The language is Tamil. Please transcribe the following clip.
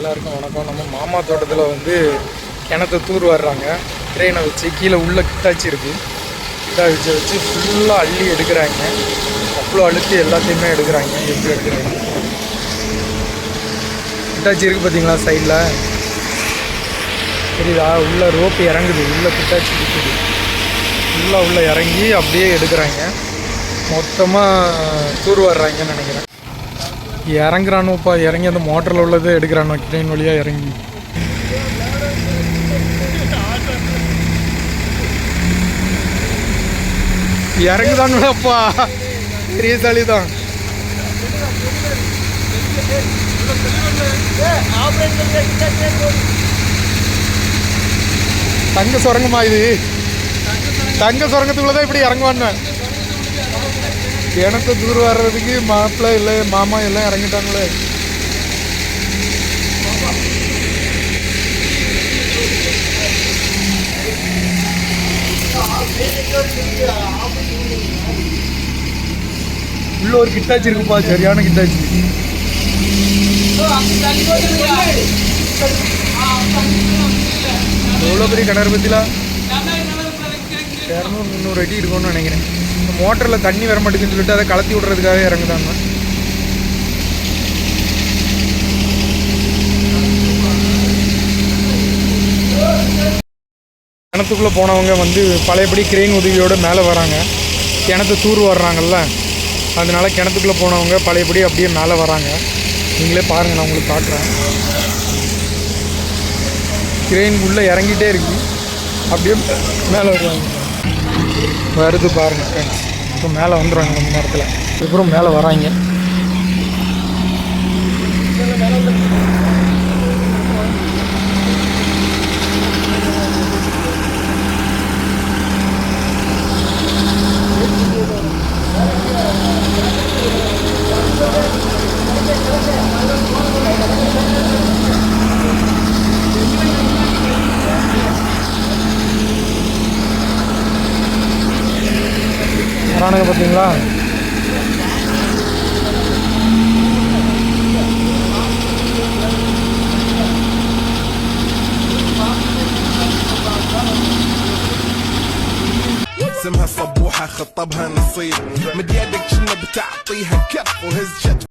எல்லாருக்கும் வணக்கம். நம்ம மாமா தோட்டத்தில் வந்து கிணத்தை தூர் வர்றாங்க. ட்ரெயினை வச்சு கீழே உள்ள கிட்டாச்சி இருக்குது, கிட்டாச்சி வச்சு ஃபுல்லாக அள்ளி எடுக்கிறாங்க. அவ்வளோ அழுத்தி எல்லாத்தையுமே எடுக்கிறாங்க. எப்படி எடுக்கிறாங்க கிட்டாச்சி இருக்குது பார்த்தீங்களா சைடில் தெரியுதா? உள்ள ரோப்பு இறங்குது, உள்ள கிட்டாச்சி இருக்குது, ஃபுல்லாக உள்ளே இறங்கி அப்படியே எடுக்கிறாங்க. மொத்தமாக தூர் வர்றாங்கன்னு நினைக்கிறேன். இறங்குறானுப்பா, இறங்கி அந்த மோட்டரில் உள்ளதை எடுக்கிறானோ ட்ரெயின் வழியாக இறங்கி. இறங்குதான்ப்பா, பெரிய சளி தான். தங்க சுரங்கமா இது? தங்க சுரங்கத்துக்குள்ளதான் இப்படி இறங்குவான்னு. கிணத்தை தூர் வர்றதுக்கு மாப்பிள்ளை இல்லை மாமா எல்லாம் இறங்கிட்டாங்களே. உள்ள ஒரு கிட்டாச்சி இருக்குப்பா, சரியான கிட்டாச்சி. எவ்வளோ பெரிய கிணறு பத்திலா 200-300 அடி இருக்கும்னு நினைக்கிறேன். இந்த மோட்டரில் தண்ணி வர மாட்டேங்குன்னு சொல்லிட்டு அதை கலத்தி விடுறதுக்காக இறங்குதாங்க. கிணத்துக்குள்ளே போனவங்க வந்து பழையபடி கிரெயின் உதவியோடு மேலே வராங்க. கிணத்து தூர் வர்றாங்கல்ல, அதனால கிணத்துக்குள்ளே போனவங்க பழையபடி அப்படியே மேலே வராங்க. நீங்களே பாருங்கள், நான் உங்களுக்கு காட்டுறேன். கிரெயின் உள்ளே இறங்கிட்டே இருக்கு, அப்படியே மேலே வருவாங்க. வருது பாருங்கள் ஃப்ரெண்ட்ஸ். இப்போ மேலே வந்துடுவாங்க கொஞ்சம் நேரத்தில். அப்புறம் மேலே வராங்க. வரானுங்க பார்த்தீங்களா? اسمها صبوحة خطبها نصيب مديادك شنو بتعطيها كف وهز